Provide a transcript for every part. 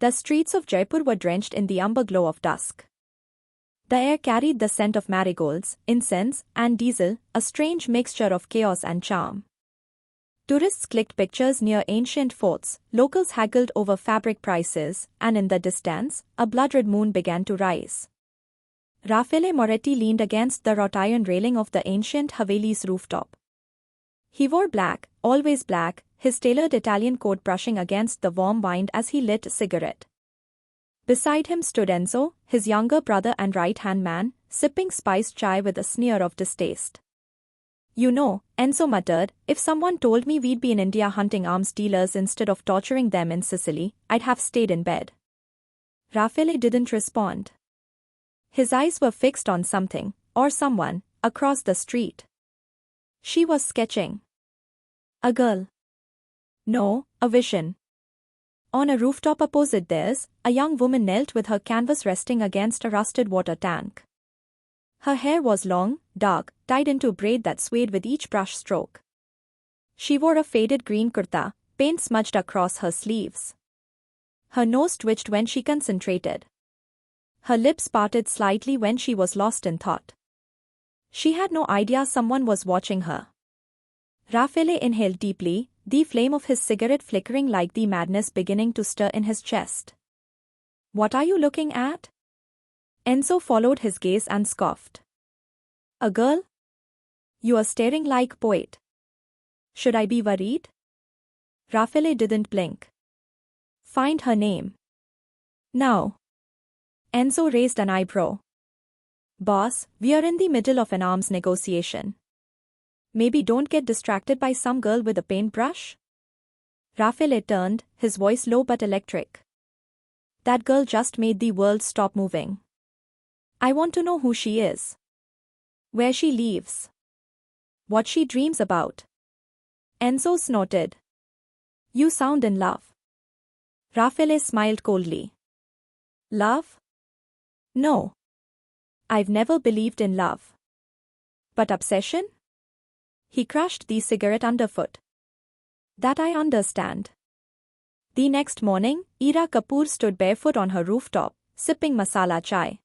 The streets of Jaipur were drenched in the umber glow of dusk. The air carried the scent of marigolds, incense, and diesel, a strange mixture of chaos and charm. Tourists clicked pictures near ancient forts, locals haggled over fabric prices, and in the distance, a blood-red moon began to rise. Rafaele Moretti leaned against the wrought iron railing of the ancient Haveli's rooftop. He wore black, always black, his tailored Italian coat brushing against the warm wind as he lit a cigarette. Beside him stood Enzo, his younger brother and right-hand man, sipping spiced chai with a sneer of distaste. "You know," Enzo muttered, "if someone told me we'd be in India hunting arms dealers instead of torturing them in Sicily, I'd have stayed in bed." Rafaele didn't respond. His eyes were fixed on something, or someone, across the street. She was sketching. A girl. No, a vision. On a rooftop opposite theirs, a young woman knelt with her canvas resting against a rusted water tank. Her hair was long, dark, tied into a braid that swayed with each brush stroke. She wore a faded green kurta, paint smudged across her sleeves. Her nose twitched when she concentrated. Her lips parted slightly when she was lost in thought. She had no idea someone was watching her. Rafaele inhaled deeply, the flame of his cigarette flickering like the madness beginning to stir in his chest. "What are you looking at?" Enzo followed his gaze and scoffed. "A girl? You are staring like a poet. Should I be worried?" Rafaele didn't blink. "Find her name. Now." Enzo raised an eyebrow. "Boss, we are in the middle of an arms negotiation. Maybe don't get distracted by some girl with a paintbrush?" Rafaele turned, his voice low but electric. "That girl just made the world stop moving. I want to know who she is. Where she lives. What she dreams about." Enzo snorted. "You sound in love." Rafaele smiled coldly. "Love? No. I've never believed in love. But obsession?" He crushed the cigarette underfoot. "That I understand." The next morning, Ira Kapoor stood barefoot on her rooftop, sipping masala chai.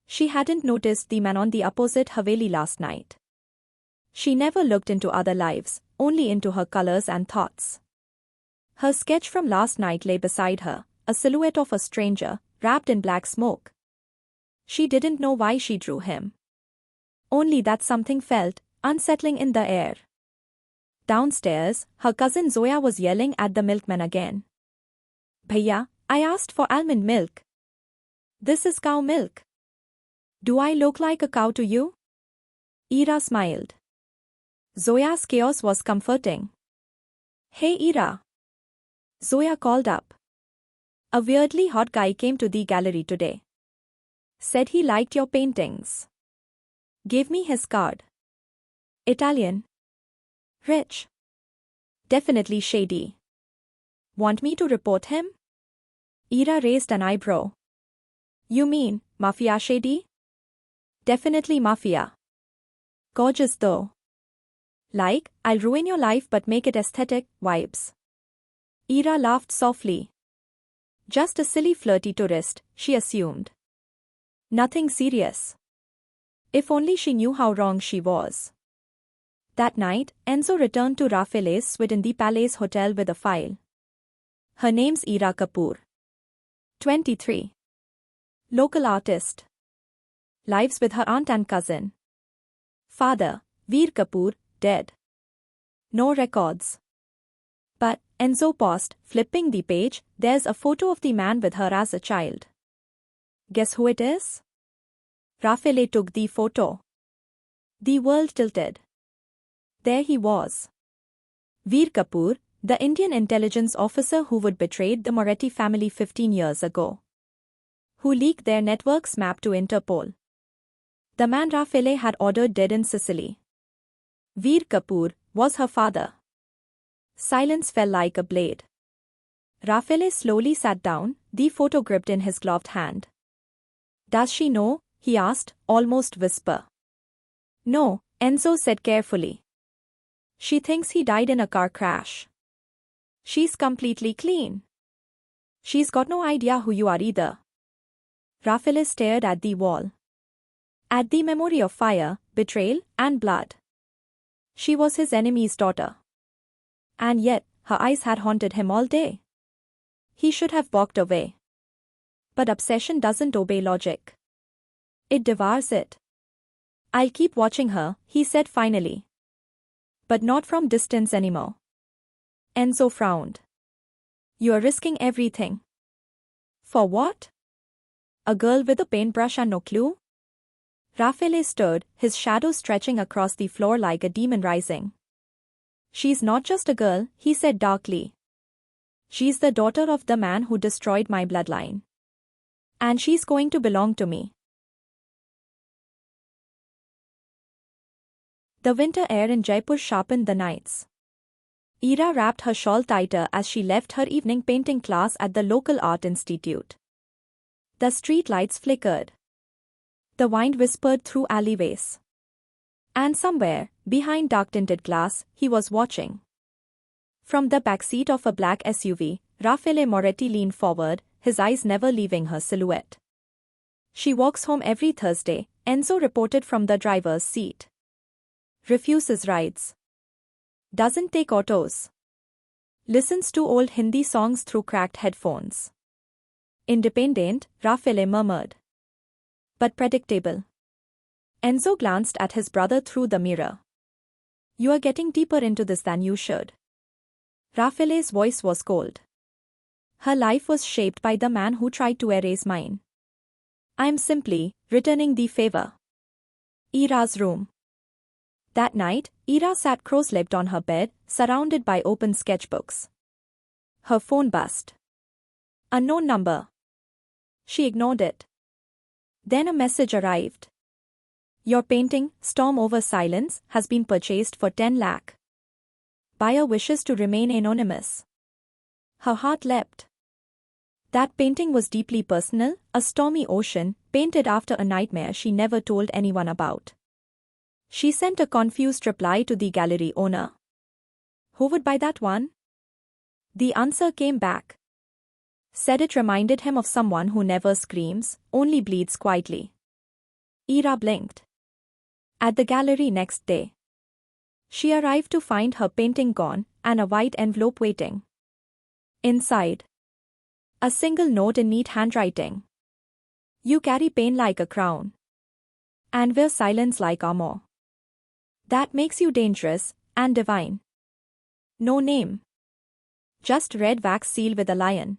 She hadn't noticed the man on the opposite Haveli last night. She never looked into other lives, only into her colors and thoughts. Her sketch from last night lay beside her, a silhouette of a stranger, wrapped in black smoke. She didn't know why she drew him. Only that something felt unsettling in the air. Downstairs, her cousin Zoya was yelling at the milkman again. "Bhaiya, I asked for almond milk. This is cow milk. Do I look like a cow to you?" Ira smiled. Zoya's chaos was comforting. "Hey Ira." Zoya called up. "A weirdly hot guy came to the gallery today. Said he liked your paintings. Gave me his card. Italian. Rich. Definitely shady. Want me to report him?" Ira raised an eyebrow. "You mean, Mafia shady?" "Definitely Mafia. Gorgeous though. Like, I'll ruin your life but make it aesthetic vibes." Ira laughed softly. Just a silly flirty tourist, she assumed. Nothing serious. If only she knew how wrong she was. That night, Enzo returned to Rafaele's suite in the Palace Hotel with a file. Her name's Ira Kapoor. 23. Local artist. Lives with her aunt and cousin. Father, Veer Kapoor, dead. No records. But, Enzo paused, flipping the page, there's a photo of the man with her as a child. Guess who it is? Rafaele took the photo. The world tilted. There he was. Veer Kapoor, the Indian intelligence officer who would betrayed the Moretti family 15 years ago. Who leaked their network's map to Interpol. The man Rafaele had ordered dead in Sicily. Veer Kapoor was her father. Silence fell like a blade. Rafaele slowly sat down, the photo gripped in his gloved hand. "Does she know?" he asked, almost whisper. "No," Enzo said carefully. "She thinks he died in a car crash. She's completely clean." She's got no idea who you are either. Rafaele stared at the wall. At the memory of fire, betrayal, and blood. She was his enemy's daughter. And yet, her eyes had haunted him all day. He should have walked away. But obsession doesn't obey logic. It devours it. I'll keep watching her, he said finally. But not from distance anymore. Enzo frowned. You're risking everything. For what? A girl with a paintbrush and no clue? Rafaele stirred, his shadow stretching across the floor like a demon rising. She's not just a girl, he said darkly. She's the daughter of the man who destroyed my bloodline. And she's going to belong to me. The winter air in Jaipur sharpened the nights. Ira wrapped her shawl tighter as she left her evening painting class at the local art institute. The street lights flickered. The wind whispered through alleyways. And somewhere, behind dark-tinted glass, he was watching. From the backseat of a black SUV, Rafaele Moretti leaned forward, his eyes never leaving her silhouette. She walks home every Thursday, Enzo reported from the driver's seat. Refuses rides. Doesn't take autos. Listens to old Hindi songs through cracked headphones. Independent, Rafaele murmured. But predictable. Enzo glanced at his brother through the mirror. You are getting deeper into this than you should. Rafaele's voice was cold. Her life was shaped by the man who tried to erase mine. I'm simply returning the favor. Ira's room. That night, Ira sat cross-legged on her bed, surrounded by open sketchbooks. Her phone buzzed. Unknown number. She ignored it. Then a message arrived. Your painting, Storm Over Silence, has been purchased for 10 lakh. Buyer wishes to remain anonymous. Her heart leapt. That painting was deeply personal, a stormy ocean, painted after a nightmare she never told anyone about. She sent a confused reply to the gallery owner. Who would buy that one? The answer came back. Said it reminded him of someone who never screams, only bleeds quietly. Ira blinked. At the gallery next day. She arrived to find her painting gone and a white envelope waiting. Inside. A single note in neat handwriting. You carry pain like a crown. And wear silence like armor. That makes you dangerous and divine. No name. Just red wax seal with a lion.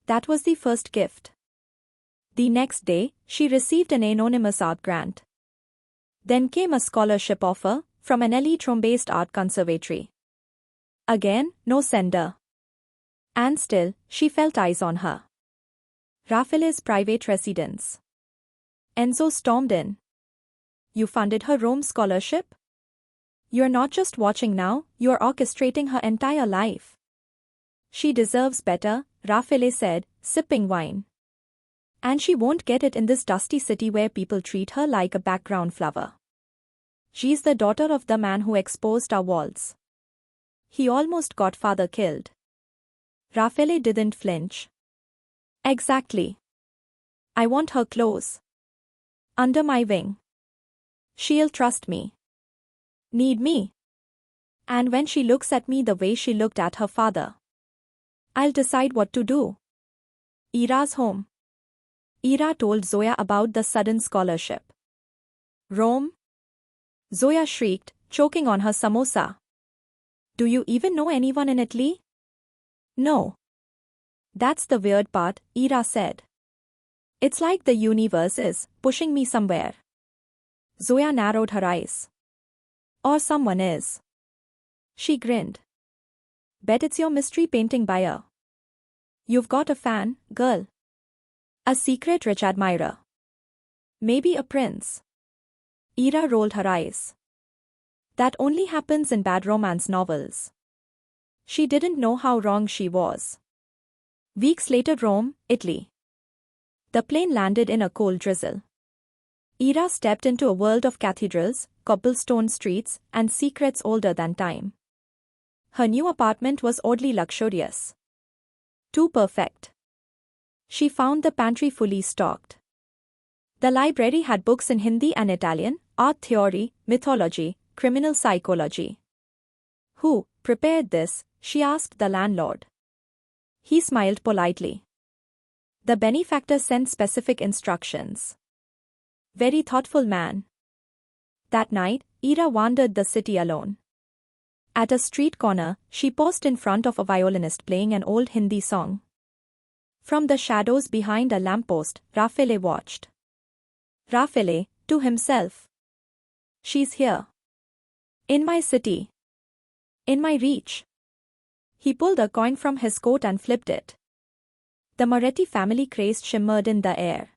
That was the first gift. The next day, she received an anonymous art grant. Then came a scholarship offer from an elite Rome-based art conservatory. Again, no sender. And still, she felt eyes on her. Rafaele's private residence. Enzo stormed in. You funded her Rome scholarship? You're not just watching now, you're orchestrating her entire life. She deserves better, Rafaele said, sipping wine. And she won't get it in this dusty city where people treat her like a background flower. She's the daughter of the man who exposed our walls. He almost got father killed. Rafaele didn't flinch. Exactly. I want her close. Under my wing. She'll trust me. Need me. And when she looks at me the way she looked at her father, I'll decide what to do. Ira's home. Ira told Zoya about the sudden scholarship. Rome? Zoya shrieked, choking on her samosa. Do you even know anyone in Italy? No. That's the weird part, Ira said. It's like the universe is pushing me somewhere. Zoya narrowed her eyes. Or someone is. She grinned. Bet it's your mystery painting buyer. You've got a fan, girl. A secret rich admirer. Maybe a prince. Ira rolled her eyes. That only happens in bad romance novels. She didn't know how wrong she was. Weeks later, Rome, Italy. The plane landed in a cold drizzle. Ira stepped into a world of cathedrals, cobblestone streets, and secrets older than time. Her new apartment was oddly luxurious. Too perfect. She found the pantry fully stocked. The library had books in Hindi and Italian, art theory, mythology, criminal psychology. Who prepared this? She asked the landlord. He smiled politely. The benefactor sent specific instructions. Very thoughtful man. That night, Ira wandered the city alone. At a street corner, she paused in front of a violinist playing an old Hindi song. From the shadows behind a lamppost, Rafaele watched. Rafaele, to himself. She's here. In my city. In my reach. He pulled a coin from his coat and flipped it. The Moretti family crest shimmered in the air.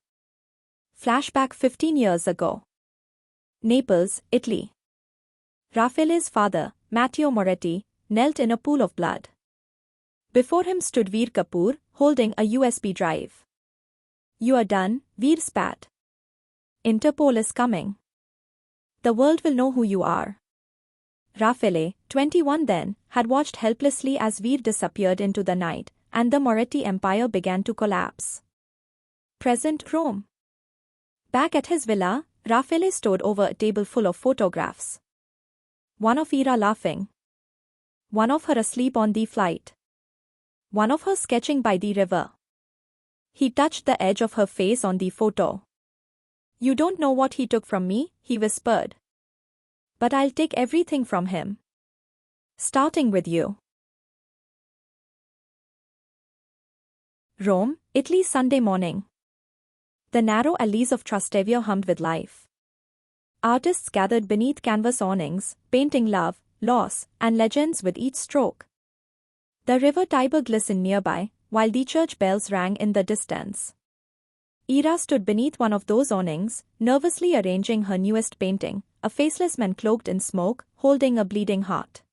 Flashback 15 years ago. Naples, Italy. Rafaele's father, Matteo Moretti, knelt in a pool of blood. Before him stood Veer Kapoor, holding a USB drive. You are done, Veer spat. Interpol is coming. The world will know who you are. Rafaele, 21 then, had watched helplessly as Veer disappeared into the night, and the Moretti empire began to collapse. Present Rome. Back at his villa, Rafaele stood over a table full of photographs. One of Ira laughing. One of her asleep on the flight. One of her sketching by the river. He touched the edge of her face on the photo. You don't know what he took from me, he whispered. But I'll take everything from him. Starting with you. Rome, Italy, Sunday morning. The narrow alleys of Trastevere hummed with life. Artists gathered beneath canvas awnings, painting love, loss, and legends with each stroke. The river Tiber glistened nearby, while the church bells rang in the distance. Ira stood beneath one of those awnings, nervously arranging her newest painting, a faceless man cloaked in smoke, holding a bleeding heart.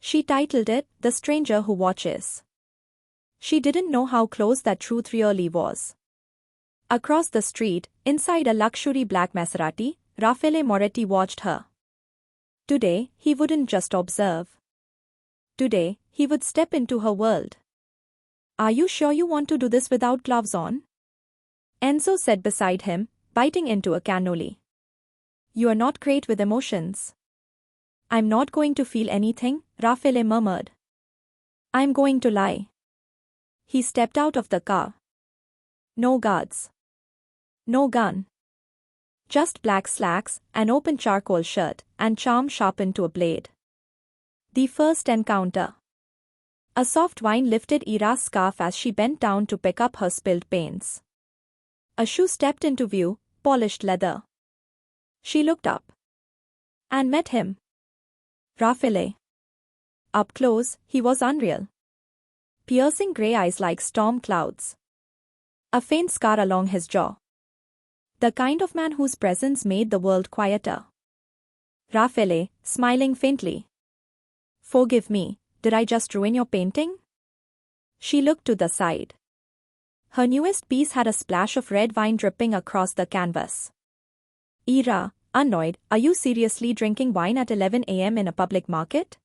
She titled it, The Stranger Who Watches. She didn't know how close that truth really was. Across the street, inside a luxury black Maserati, Rafaele Moretti watched her. Today, he wouldn't just observe. Today, he would step into her world. Are you sure you want to do this without gloves on? Enzo said beside him, biting into a cannoli. You are not great with emotions. I'm not going to feel anything, Rafaele murmured. I'm going to lie. He stepped out of the car. No guards. No gun. Just black slacks, an open charcoal shirt, and charm sharpened to a blade. The first encounter. A soft wind lifted Ira's scarf as she bent down to pick up her spilled paints. A shoe stepped into view, polished leather. She looked up. And met him. Rafaele. Up close, he was unreal. Piercing grey eyes like storm clouds. A faint scar along his jaw. The kind of man whose presence made the world quieter. Rafaele, smiling faintly. Forgive me, did I just ruin your painting? She looked to the side. Her newest piece had a splash of red wine dripping across the canvas. Ira, annoyed, are you seriously drinking wine at 11 a.m. in a public market?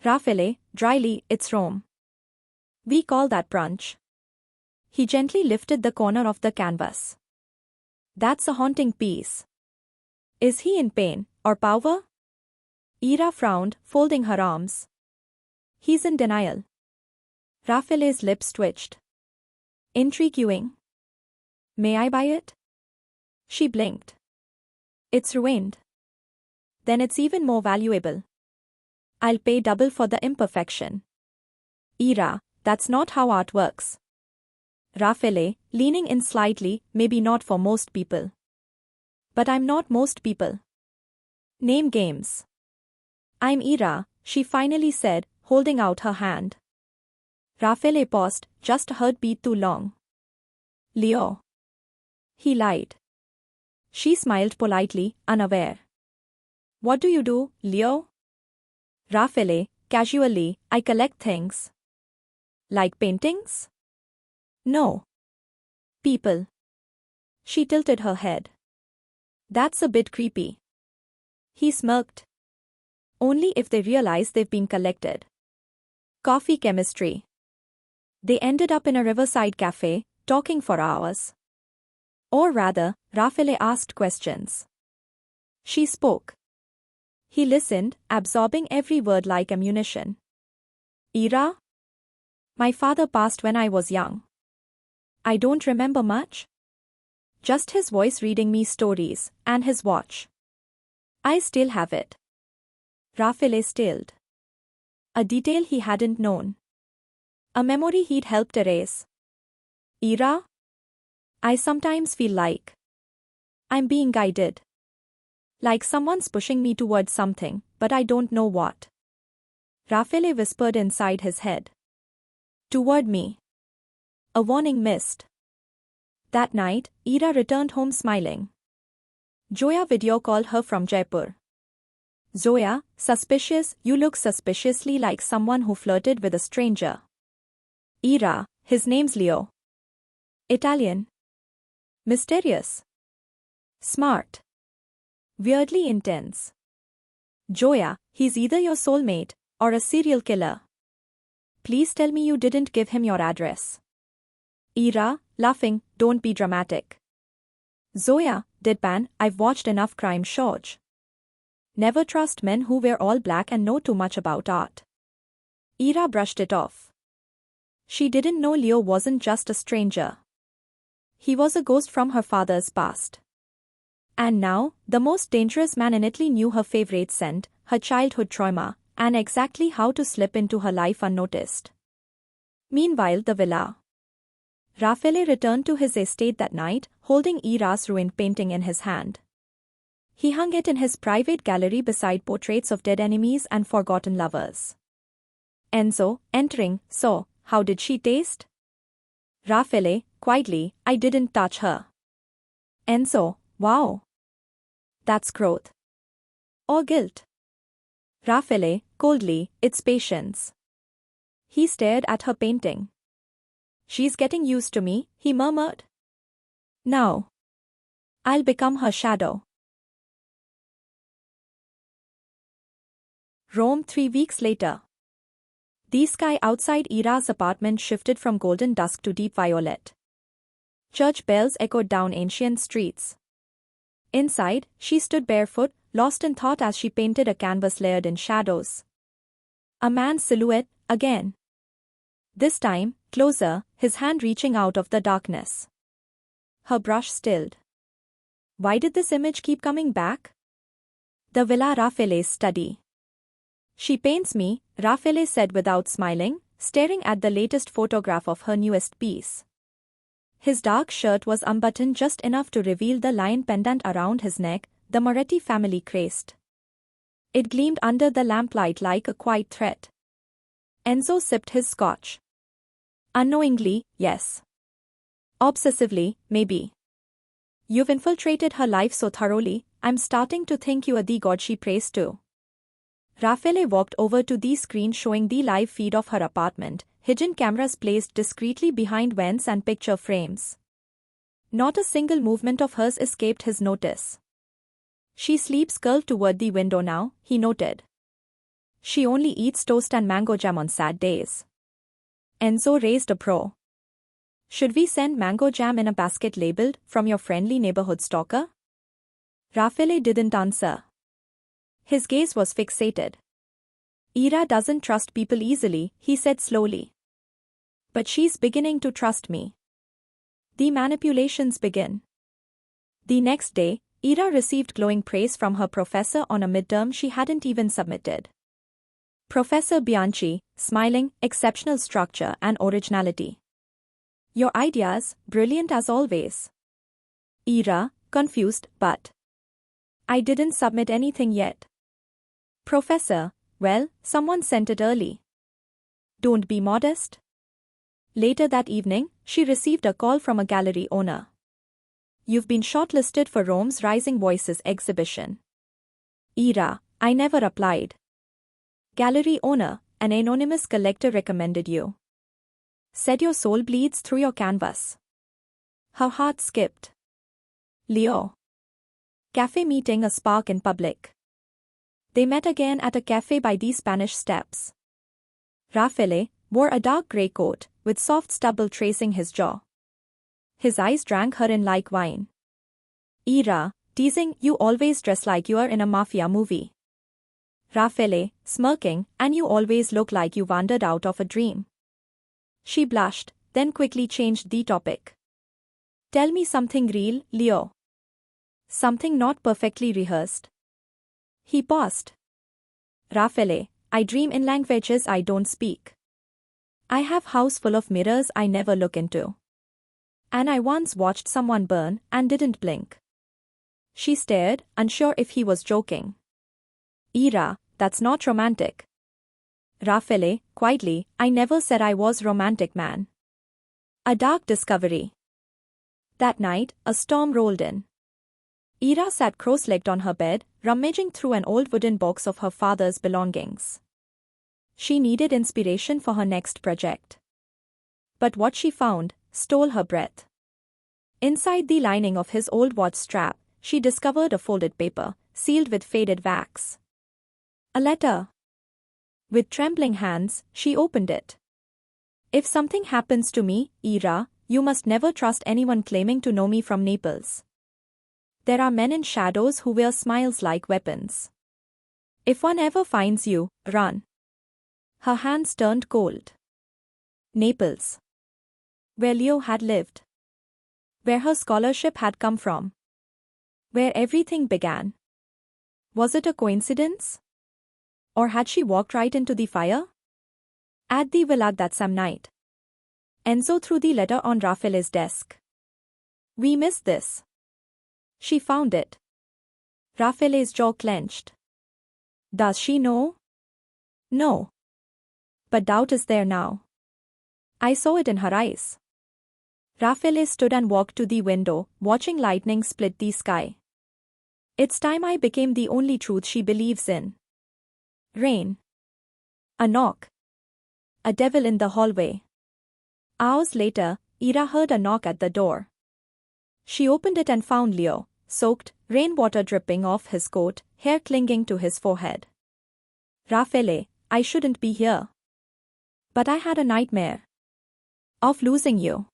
Rafaele, dryly, it's Rome. We call that brunch. He gently lifted the corner of the canvas. That's a haunting piece. Is he in pain, or power? Ira frowned, folding her arms. He's in denial. Rafaele's lips twitched. Intriguing. May I buy it? She blinked. It's ruined. Then it's even more valuable. I'll pay double for the imperfection. Ira, that's not how art works. Rafaele, leaning in slightly, maybe not for most people. But I'm not most people. Name games. I'm Ira, she finally said, holding out her hand. Rafaele paused, just a heartbeat too long. Leo. He lied. She smiled politely, unaware. What do you do, Leo? Rafaele, casually, I collect things. Like paintings? No. People. She tilted her head. That's a bit creepy. He smirked. Only if they realize they've been collected. Coffee chemistry. They ended up in a riverside cafe, talking for hours. Or rather, Rafaele asked questions. She spoke. He listened, absorbing every word like ammunition. Ira? My father passed when I was young. I don't remember much. Just his voice reading me stories, and his watch. I still have it. Rafaele stilled. A detail he hadn't known. A memory he'd helped erase. Ira? I sometimes feel like I'm being guided. Like someone's pushing me towards something, but I don't know what. Rafaele whispered inside his head. Toward me. A warning missed. That night, Ira returned home smiling. Zoya video called her from Jaipur. Zoya, suspicious, you look suspiciously like someone who flirted with a stranger. Ira, his name's Leo. Italian. Mysterious. Smart. Weirdly intense. Zoya, he's either your soulmate, or a serial killer. Please tell me you didn't give him your address. Ira, laughing, don't be dramatic. Zoya, deadpan, I've watched enough crime shows. Never trust men who wear all black and know too much about art. Ira brushed it off. She didn't know Leo wasn't just a stranger. He was a ghost from her father's past. And now, the most dangerous man in Italy knew her favorite scent, her childhood trauma, and exactly how to slip into her life unnoticed. Meanwhile, the villa. Rafaele returned to his estate that night, holding Ira's ruined painting in his hand. He hung it in his private gallery beside portraits of dead enemies and forgotten lovers. Enzo, entering, saw, how did she taste? Rafaele, quietly, I didn't touch her. Enzo, wow. That's growth. Or guilt. Rafaele, coldly, it's patience. He stared at her painting. She's getting used to me, he murmured. Now. I'll become her shadow. Rome 3 weeks later. The sky outside Ira's apartment shifted from golden dusk to deep violet. Church bells echoed down ancient streets. Inside, she stood barefoot, lost in thought as she painted a canvas layered in shadows. A man's silhouette, again. This time, closer, his hand reaching out of the darkness. Her brush stilled. Why did this image keep coming back? The Villa Rafaele's study. She paints me, Rafaele said without smiling, staring at the latest photograph of her newest piece. His dark shirt was unbuttoned just enough to reveal the lion pendant around his neck, the Moretti family crest. It gleamed under the lamplight like a quiet threat. Enzo sipped his scotch. Unknowingly, yes. Obsessively, maybe. You've infiltrated her life so thoroughly, I'm starting to think you are the god she prays to. Rafaele walked over to the screen showing the live feed of her apartment, hidden cameras placed discreetly behind vents and picture frames. Not a single movement of hers escaped his notice. She sleeps curled toward the window now, he noted. She only eats toast and mango jam on sad days. Enzo raised a pro. Should we send mango jam in a basket labeled, from your friendly neighborhood stalker? Rafaele didn't answer. His gaze was fixated. Ira doesn't trust people easily, he said slowly. But she's beginning to trust me. The manipulations begin. The next day, Ira received glowing praise from her professor on a midterm she hadn't even submitted. Professor Bianchi, smiling, exceptional structure and originality. Your ideas, brilliant as always. Ira, confused, but I didn't submit anything yet. Professor, well, someone sent it early. Don't be modest. Later that evening, she received a call from a gallery owner. You've been shortlisted for Rome's Rising Voices exhibition. Ira, I never applied. Gallery owner, an anonymous collector recommended you. Said your soul bleeds through your canvas. Her heart skipped. Leo. Cafe meeting a spark in public. They met again at a cafe by the Spanish Steps. Rafaele wore a dark grey coat, with soft stubble tracing his jaw. His eyes drank her in like wine. Ira, teasing, you always dress like you're in a mafia movie. Rafaele, smirking, and you always look like you wandered out of a dream. She blushed, then quickly changed the topic. Tell me something real, Leo. Something not perfectly rehearsed. He paused. Rafaele, I dream in languages I don't speak. I have a house full of mirrors I never look into. And I once watched someone burn and didn't blink. She stared, unsure if he was joking. Ira, that's not romantic. Rafaele, quietly, I never said I was romantic, man. A dark discovery. That night, a storm rolled in. Ira sat cross-legged on her bed, rummaging through an old wooden box of her father's belongings. She needed inspiration for her next project. But what she found stole her breath. Inside the lining of his old watch strap, she discovered a folded paper, sealed with faded wax. A letter. With trembling hands, she opened it. If something happens to me, Ira, you must never trust anyone claiming to know me from Naples. There are men in shadows who wear smiles like weapons. If one ever finds you, run. Her hands turned cold. Naples. Where Leo had lived. Where her scholarship had come from. Where everything began. Was it a coincidence? Or had she walked right into the fire? At the villa that same night. Enzo threw the letter on Rafaele's desk. We missed this. She found it. Rafaele's jaw clenched. Does she know? No. But doubt is there now. I saw it in her eyes. Rafaele stood and walked to the window, watching lightning split the sky. It's time I became the only truth she believes in. Rain. A knock. A devil in the hallway. Hours later, Ira heard a knock at the door. She opened it and found Leo, soaked, rainwater dripping off his coat, hair clinging to his forehead. Rafaele, I shouldn't be here. But I had a nightmare. Of losing you.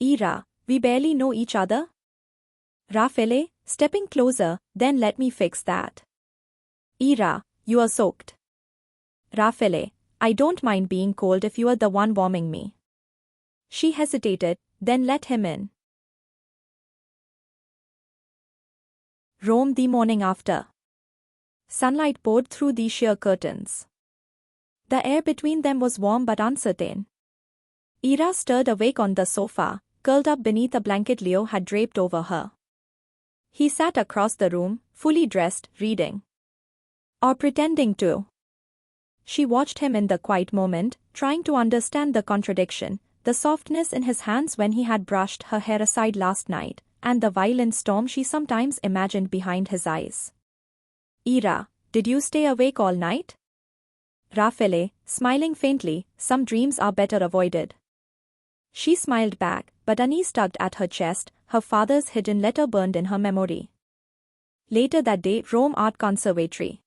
Ira, we barely know each other? Rafaele, stepping closer, then let me fix that. Ira, you are soaked. Rafaele, I don't mind being cold if you are the one warming me. She hesitated, then let him in. Rome the morning after. Sunlight poured through the sheer curtains. The air between them was warm but uncertain. Ira stirred awake on the sofa, curled up beneath a blanket Leo had draped over her. He sat across the room, fully dressed, reading. Or pretending to. She watched him in the quiet moment, trying to understand the contradiction, the softness in his hands when he had brushed her hair aside last night, and the violent storm she sometimes imagined behind his eyes. Ira, did you stay awake all night? Rafaele, smiling faintly, some dreams are better avoided. She smiled back, but unease tugged at her chest, her father's hidden letter burned in her memory. Later that day, Rome Art Conservatory.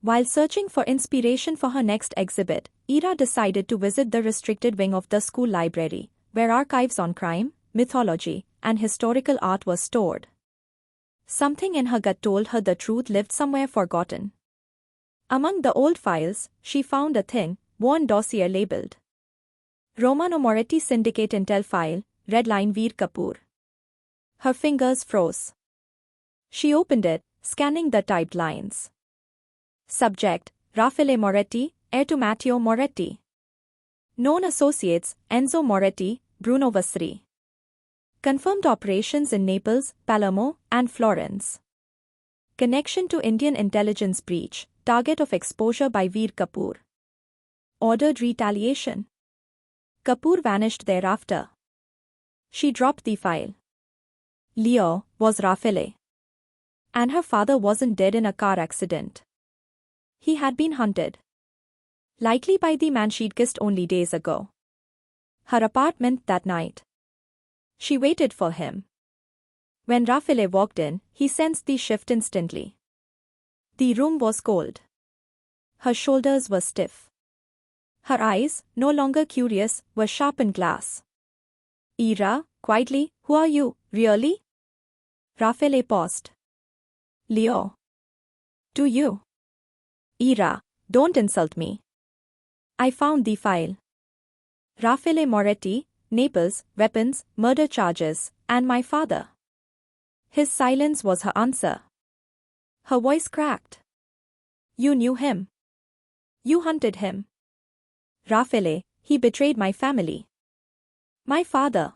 While searching for inspiration for her next exhibit, Ira decided to visit the restricted wing of the school library, where archives on crime, mythology, and historical art were stored. Something in her gut told her the truth lived somewhere forgotten. Among the old files, she found a thin, worn dossier labeled Romano Moretti Syndicate Intel File, red line Ira Kapoor. Her fingers froze. She opened it, scanning the typed lines. Subject, Rafaele Moretti, heir to Matteo Moretti. Known associates, Enzo Moretti, Bruno Vasari. Confirmed operations in Naples, Palermo, and Florence. Connection to Indian intelligence breach, target of exposure by Ira Kapoor. Ordered retaliation. Kapoor vanished thereafter. She dropped the file. Leo was Rafaele. And her father wasn't dead in a car accident. He had been hunted. Likely by the man she'd kissed only days ago. Her apartment that night. She waited for him. When Rafaele walked in, he sensed the shift instantly. The room was cold. Her shoulders were stiff. Her eyes, no longer curious, were sharpened glass. Ira, quietly, who are you, really? Rafaele paused. Leo. To you. Ira, don't insult me. I found the file. Rafaele Moretti, Naples, weapons, murder charges, and my father. His silence was her answer. Her voice cracked. You knew him. You hunted him. Rafaele, he betrayed my family. My father.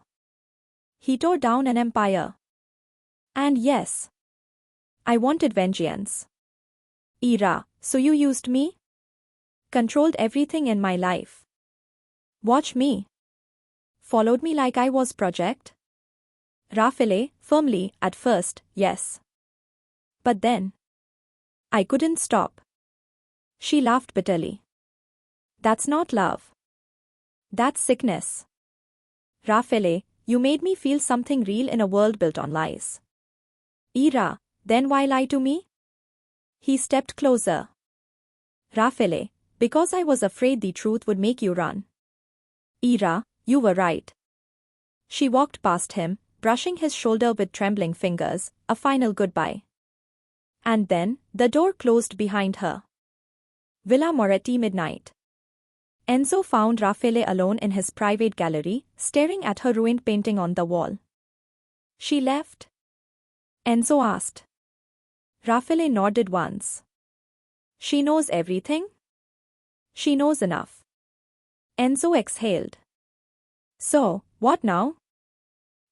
He tore down an empire. And yes, I wanted vengeance. Ira, so you used me? Controlled everything in my life. Watch me. Followed me like I was project? Rafaele, firmly, at first, yes. But then, I couldn't stop. She laughed bitterly. That's not love. That's sickness. Rafaele, you made me feel something real in a world built on lies. Ira, then why lie to me? He stepped closer. Rafaele, because I was afraid the truth would make you run. Ira, you were right. She walked past him, brushing his shoulder with trembling fingers, a final goodbye. And then, the door closed behind her. Villa Moretti, midnight. Enzo found Rafaele alone in his private gallery, staring at her ruined painting on the wall. She left? Enzo asked. Rafaele nodded once. She knows everything? She knows enough. Enzo exhaled. So, what now?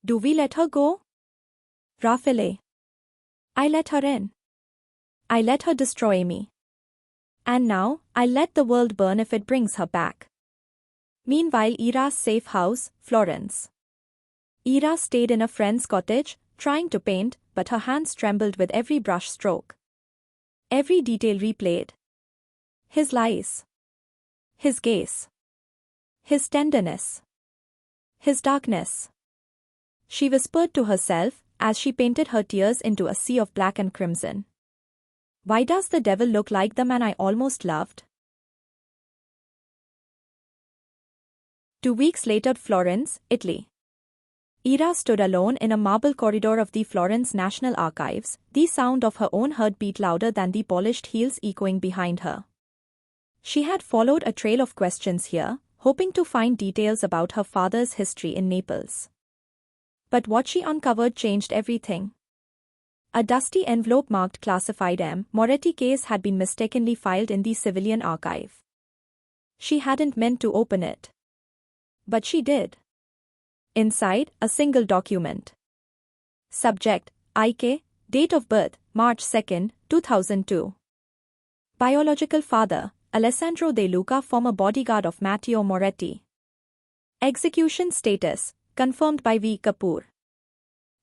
Do we let her go? Rafaele. I let her in. I let her destroy me. And now, I'll let the world burn if it brings her back. Meanwhile, Ira's safe house, Florence. Ira stayed in a friend's cottage, trying to paint, but her hands trembled with every brush stroke. Every detail replayed. His lies. His gaze. His tenderness. His darkness. She whispered to herself as she painted her tears into a sea of black and crimson. Why does the devil look like the man I almost loved? 2 weeks later, Florence, Italy. Ira stood alone in a marble corridor of the Florence National Archives, the sound of her own heart beat louder than the polished heels echoing behind her. She had followed a trail of questions here, hoping to find details about her father's history in Naples. But what she uncovered changed everything. A dusty envelope marked classified M. Moretti case had been mistakenly filed in the civilian archive. She hadn't meant to open it. But she did. Inside, a single document. Subject, IK, date of birth, March 2, 2002. Biological father, Alessandro De Luca, former bodyguard of Matteo Moretti. Execution status, confirmed by V. Kapoor.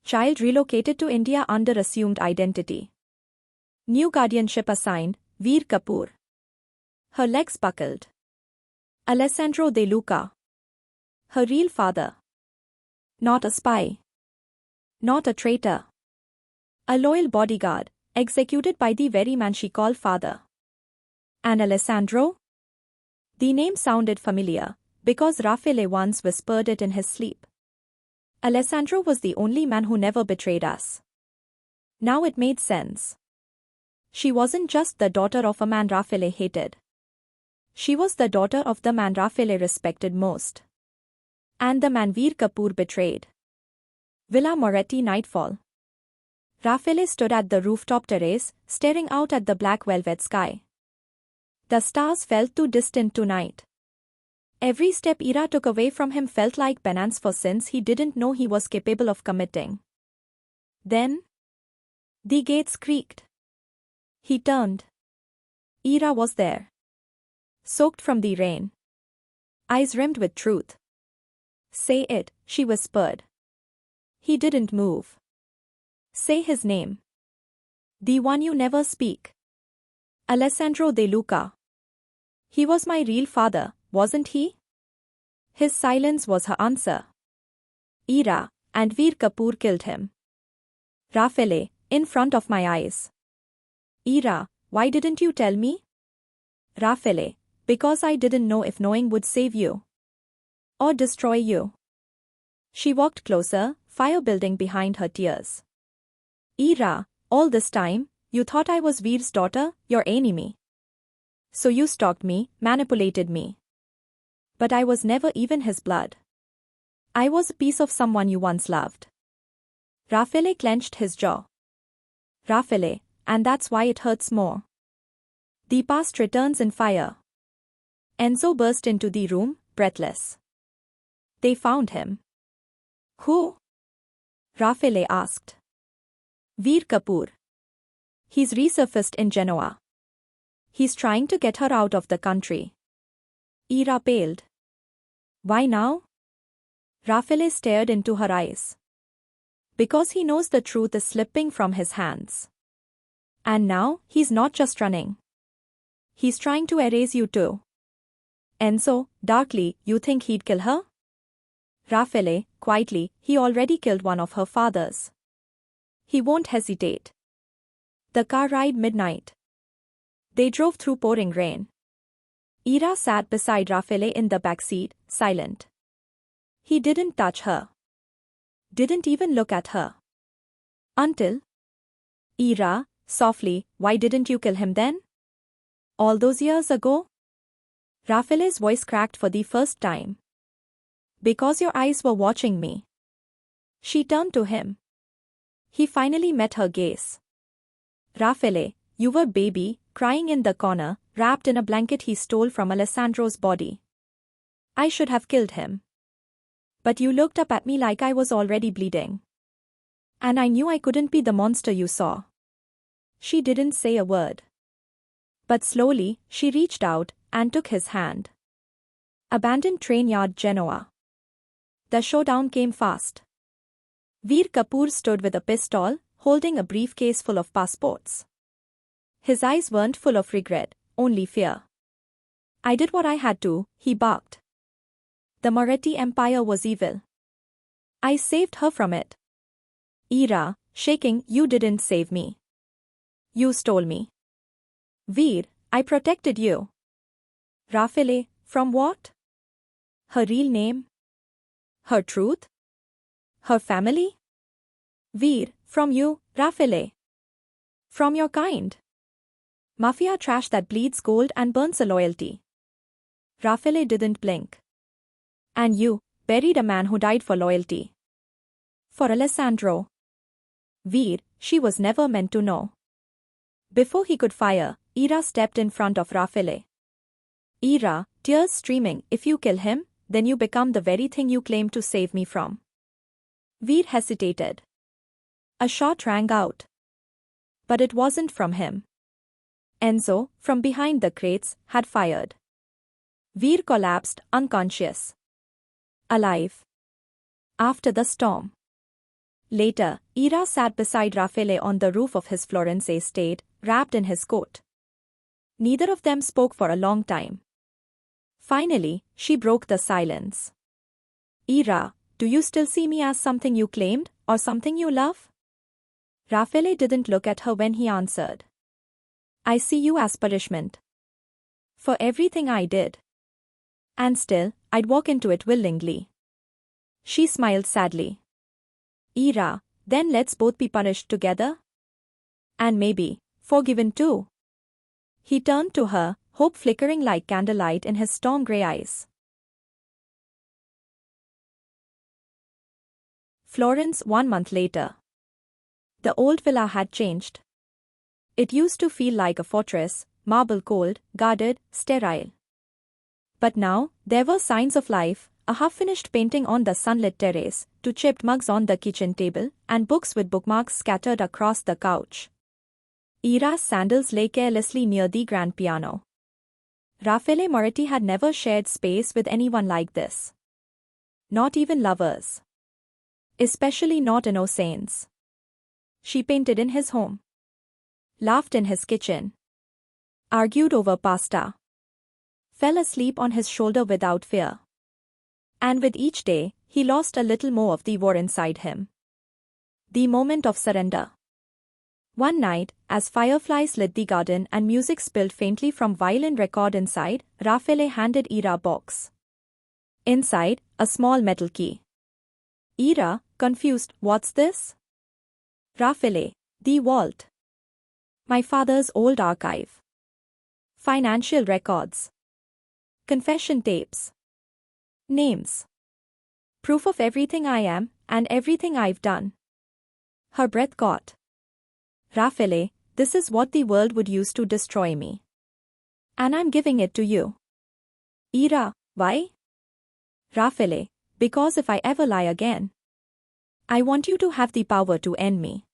Child relocated to India under assumed identity. New guardianship assigned, Veer Kapoor. Her legs buckled. Alessandro De Luca. Her real father. Not a spy. Not a traitor. A loyal bodyguard, executed by the very man she called father. And Alessandro? The name sounded familiar, because Rafaele once whispered it in his sleep. Alessandro was the only man who never betrayed us. Now it made sense. She wasn't just the daughter of a man Rafaele hated. She was the daughter of the man Rafaele respected most. And the man Veer Kapoor betrayed. Villa Moretti, nightfall. Rafaele stood at the rooftop terrace, staring out at the black velvet sky. The stars felt too distant tonight. Every step Ira took away from him felt like penance for sins he didn't know he was capable of committing. Then, the gates creaked. He turned. Ira was there. Soaked from the rain. Eyes rimmed with truth. Say it, she whispered. He didn't move. Say his name. The one you never speak. Alessandro De Luca. He was my real father, wasn't he? His silence was her answer. Ira, and Veer Kapoor killed him. Rafaele, in front of my eyes. Ira, why didn't you tell me? Rafaele, Because I didn't know if knowing would save you. Or destroy you. She walked closer, fire building behind her tears. Ira, all this time, you thought I was Veer's daughter, your enemy. So you stalked me, manipulated me. But I was never even his blood. I was a piece of someone you once loved. Rafaele clenched his jaw. Rafaele, and that's why it hurts more. The past returns in fire. Enzo burst into the room, breathless. They found him. Who? Rafaele asked. Veer Kapoor. He's resurfaced in Genoa. He's trying to get her out of the country. Ira paled. Why now? Rafaele stared into her eyes. Because he knows the truth is slipping from his hands. And now, he's not just running. He's trying to erase you too. Enzo, darkly, you think he'd kill her? Rafaele, quietly, he already killed one of her fathers. He won't hesitate. The car ride midnight. They drove through pouring rain. Ira sat beside Rafaele in the back seat, silent. He didn't touch her. Didn't even look at her. Until. Ira, softly, why didn't you kill him then? All those years ago? Rafaele's voice cracked for the first time. Because your eyes were watching me. She turned to him. He finally met her gaze. Rafaele, you were baby, crying in the corner, wrapped in a blanket he stole from Alessandro's body. I should have killed him. But you looked up at me like I was already bleeding. And I knew I couldn't be the monster you saw. She didn't say a word. But slowly, she reached out and took his hand. Abandoned train yard, Genoa. The showdown came fast. Veer Kapoor stood with a pistol, holding a briefcase full of passports. His eyes weren't full of regret, only fear. I did what I had to, he barked. The Moretti Empire was evil. I saved her from it. Ira, shaking, you didn't save me. You stole me. Veer, I protected you. Rafaele, from what? Her real name? Her truth? Her family? Veer, from you, Rafaele. From your kind. Mafia trash that bleeds gold and burns a loyalty. Rafaele didn't blink. And you buried a man who died for loyalty. For Alessandro. Veer, she was never meant to know. Before he could fire, Ira stepped in front of Rafaele. Ira, tears streaming, if you kill him, then you become the very thing you claim to save me from. Veer hesitated. A shot rang out. But it wasn't from him. Enzo, from behind the crates, had fired. Veer collapsed, unconscious. Alive. After the storm. Later, Ira sat beside Rafaele on the roof of his Florence estate, wrapped in his coat. Neither of them spoke for a long time. Finally, she broke the silence. Ira, do you still see me as something you claimed, or something you love? Rafaele didn't look at her when he answered. I see you as punishment. For everything I did. And still, I'd walk into it willingly. She smiled sadly. Ira, then let's both be punished together? And maybe, forgiven too. He turned to her, hope flickering like candlelight in his storm-grey eyes. Florence 1 month later. The old villa had changed. It used to feel like a fortress, marble cold, guarded, sterile. But now, there were signs of life, a half-finished painting on the sunlit terrace, 2 chipped mugs on the kitchen table, and books with bookmarks scattered across the couch. Ira's sandals lay carelessly near the grand piano. Rafaele Moretti had never shared space with anyone like this. Not even lovers. Especially not innocents. She painted in his home. Laughed in his kitchen. Argued over pasta. Fell asleep on his shoulder without fear. And with each day, he lost a little more of the war inside him. The moment of surrender. One night, as fireflies lit the garden and music spilled faintly from violin record inside, Rafaele handed Ira a box. Inside, a small metal key. Ira, confused, what's this? Rafaele, the vault. My father's old archive. Financial records. Confession tapes. Names. Proof of everything I am, and everything I've done. Her breath caught. Rafaele, this is what the world would use to destroy me. And I'm giving it to you. Ira, why? Rafaele, because if I ever lie again, I want you to have the power to end me.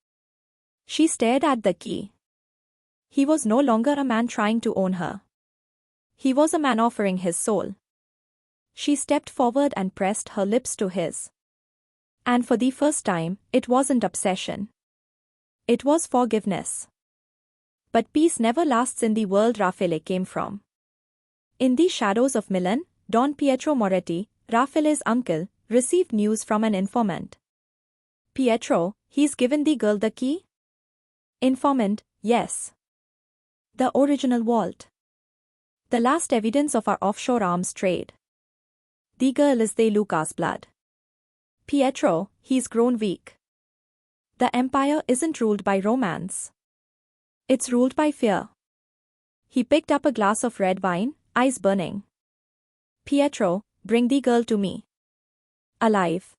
She stared at the key. He was no longer a man trying to own her. He was a man offering his soul. She stepped forward and pressed her lips to his. And for the first time, it wasn't obsession. It was forgiveness. But peace never lasts in the world Rafaele came from. In the shadows of Milan, Don Pietro Moretti, Rafaele's uncle, received news from an informant. Pietro, he's given the girl the key? Informant, yes. The original vault. The last evidence of our offshore arms trade. The girl is De Luca's blood. Pietro, he's grown weak. The empire isn't ruled by romance. It's ruled by fear. He picked up a glass of red wine, eyes burning. Pietro, bring the girl to me. Alive.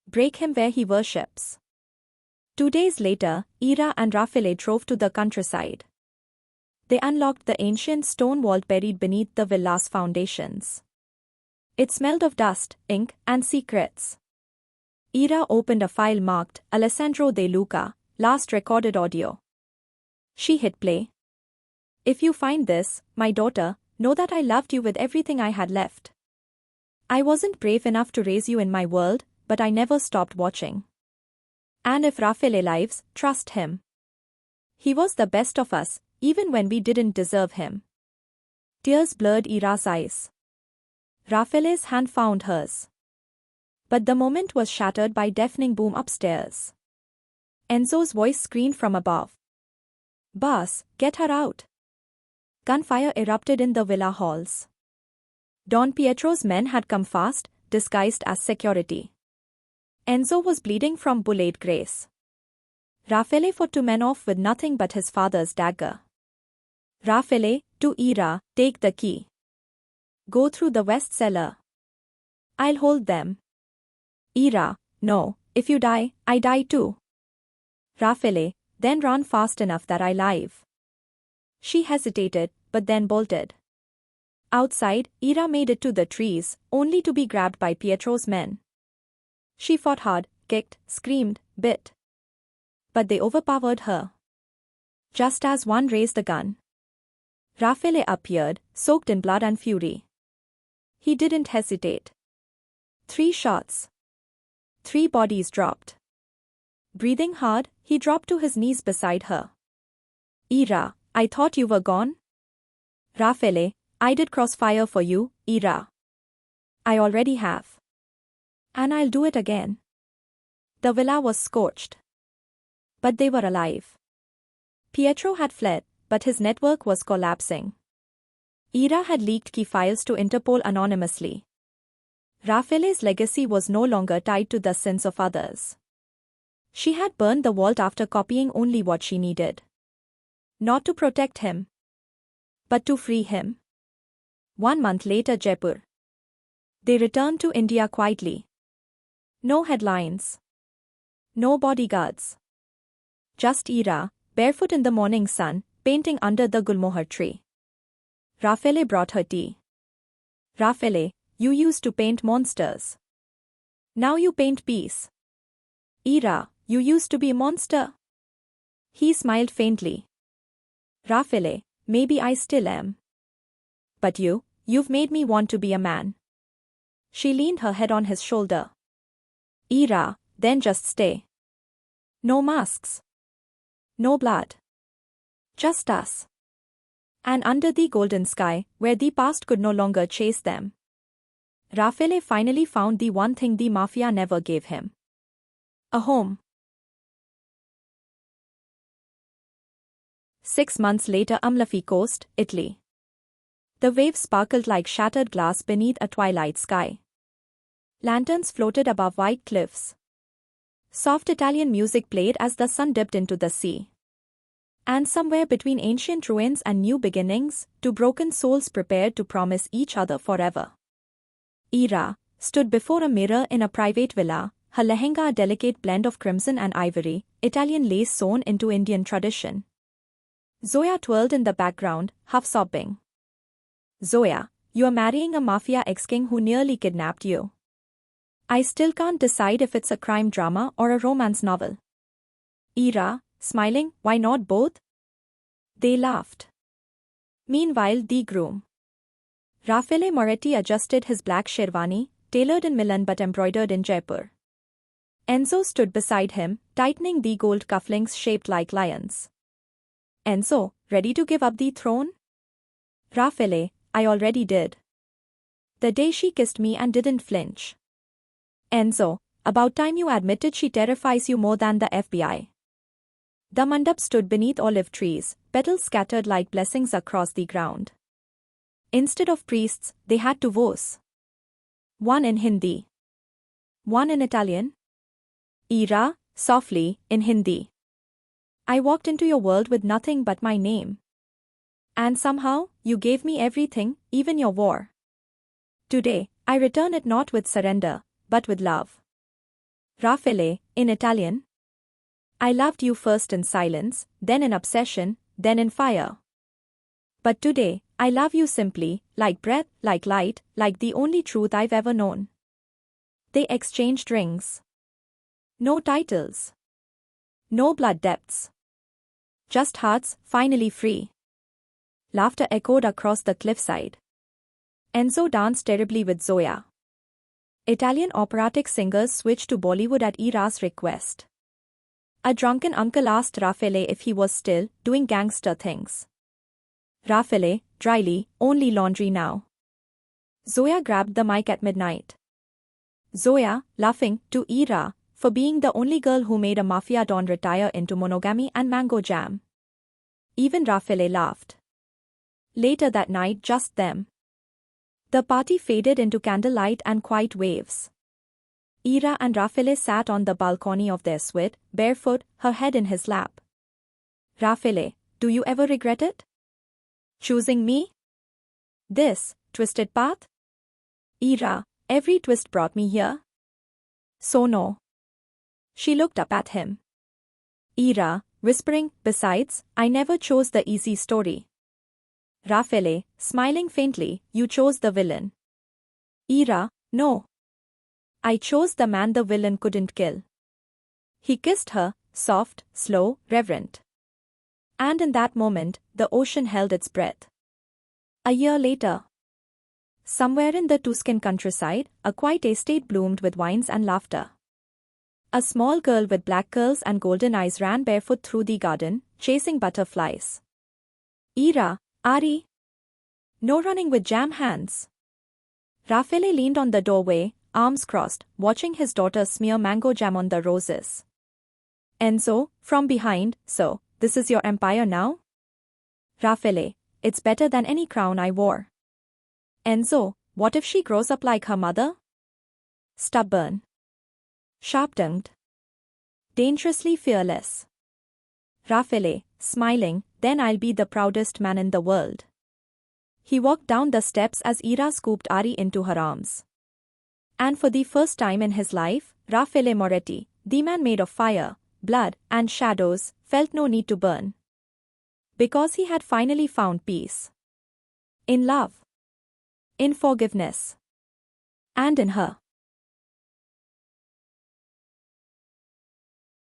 Break him where he worships. 2 days later, Ira and Rafaele drove to the countryside. They unlocked the ancient stone vault buried beneath the villa's foundations. It smelled of dust, ink, and secrets. Ira opened a file marked Alessandro De Luca, last recorded audio. She hit play. If you find this, my daughter, know that I loved you with everything I had left. I wasn't brave enough to raise you in my world, but I never stopped watching. And if Rafaele lives, trust him. He was the best of us, even when we didn't deserve him. Tears blurred Ira's eyes. Rafaele's hand found hers. But the moment was shattered by deafening boom upstairs. Enzo's voice screamed from above. Boss, get her out. Gunfire erupted in the villa halls. Don Pietro's men had come fast, disguised as security. Enzo was bleeding from bullet graze. Rafaele fought 2 men off with nothing but his father's dagger. Rafaele, to Ira, take the key. Go through the west cellar. I'll hold them. Ira, no, if you die, I die too. Rafaele, then run fast enough that I live. She hesitated, but then bolted. Outside, Ira made it to the trees, only to be grabbed by Pietro's men. She fought hard, kicked, screamed, bit. But they overpowered her. Just as one raised the gun, Rafaele appeared, soaked in blood and fury. He didn't hesitate. 3 shots. 3 bodies dropped. Breathing hard, he dropped to his knees beside her. Ira, I thought you were gone? Rafaele, I did crossfire for you, Ira. I already have. And I'll do it again. The villa was scorched. But they were alive. Pietro had fled, but his network was collapsing. Ira had leaked key files to Interpol anonymously. Rafaele's legacy was no longer tied to the sins of others. She had burned the vault after copying only what she needed. Not to protect him, but to free him. 1 month later, Jaipur. They returned to India quietly. No headlines. No bodyguards. Just Ira, barefoot in the morning sun, painting under the gulmohar tree. Rafaele brought her tea. Rafaele, you used to paint monsters. Now you paint peace. Ira, you used to be a monster. He smiled faintly. Rafaele, maybe I still am. But you've made me want to be a man. She leaned her head on his shoulder. Ira, then just stay. No masks. No blood. Just us. And under the golden sky, where the past could no longer chase them, Rafaele finally found the one thing the Mafia never gave him. A home. 6 months later, Amalfi Coast, Italy. The waves sparkled like shattered glass beneath a twilight sky. Lanterns floated above white cliffs. Soft Italian music played as the sun dipped into the sea. And somewhere between ancient ruins and new beginnings, two broken souls prepared to promise each other forever. Ira stood before a mirror in a private villa, her lehenga a delicate blend of crimson and ivory, Italian lace sewn into Indian tradition. Zoya twirled in the background, half sobbing. Zoya, you are marrying a mafia ex-king who nearly kidnapped you. I still can't decide if it's a crime drama or a romance novel. Ira, smiling, why not both? They laughed. Meanwhile, the groom, Rafaele Moretti, adjusted his black sherwani, tailored in Milan but embroidered in Jaipur. Enzo stood beside him, tightening the gold cufflinks shaped like lions. Enzo, ready to give up the throne? Rafaele, I already did. The day she kissed me and didn't flinch. Enzo, about time you admitted she terrifies you more than the FBI. The mandap stood beneath olive trees, petals scattered like blessings across the ground. Instead of priests, they had two vows. One in Hindi. One in Italian. Ira, softly, in Hindi. I walked into your world with nothing but my name. And somehow, you gave me everything, even your war. Today, I return it not with surrender, but with love. Rafaele, in Italian. I loved you first in silence, then in obsession, then in fire. But today, I love you simply, like breath, like light, like the only truth I've ever known. They exchanged rings. No titles. No blood debts. Just hearts, finally free. Laughter echoed across the cliffside. Enzo danced terribly with Zoya. Italian operatic singers switched to Bollywood at Ira's request. A drunken uncle asked Rafaele if he was still doing gangster things. Rafaele, dryly, only laundry now. Zoya grabbed the mic at midnight. Zoya, laughing, to Ira, for being the only girl who made a mafia don retire into monogamy and mango jam. Even Rafaele laughed. Later that night, just them. The party faded into candlelight and quiet waves. Ira and Rafaele sat on the balcony of their suite, barefoot, her head in his lap. Rafaele, do you ever regret it? Choosing me? This twisted path? Ira, every twist brought me here. So no. She looked up at him. Ira, whispering, besides, I never chose the easy story. Rafaele, smiling faintly, you chose the villain. Ira, no. I chose the man the villain couldn't kill. He kissed her, soft, slow, reverent. And in that moment, the ocean held its breath. A year later, somewhere in the Tuscan countryside, a quiet estate bloomed with vines and laughter. A small girl with black curls and golden eyes ran barefoot through the garden, chasing butterflies. Ira, Ari. No running with jam hands. Rafaele leaned on the doorway, arms crossed, watching his daughter smear mango jam on the roses. Enzo, from behind, so, this is your empire now? Rafaele, it's better than any crown I wore. Enzo, what if she grows up like her mother? Stubborn. Sharp-tongued. Dangerously fearless. Rafaele, smiling, then I'll be the proudest man in the world. He walked down the steps as Ira scooped Ari into her arms. And for the first time in his life, Rafaele Moretti, the man made of fire, blood, and shadows, felt no need to burn. Because he had finally found peace. In love. In forgiveness. And in her.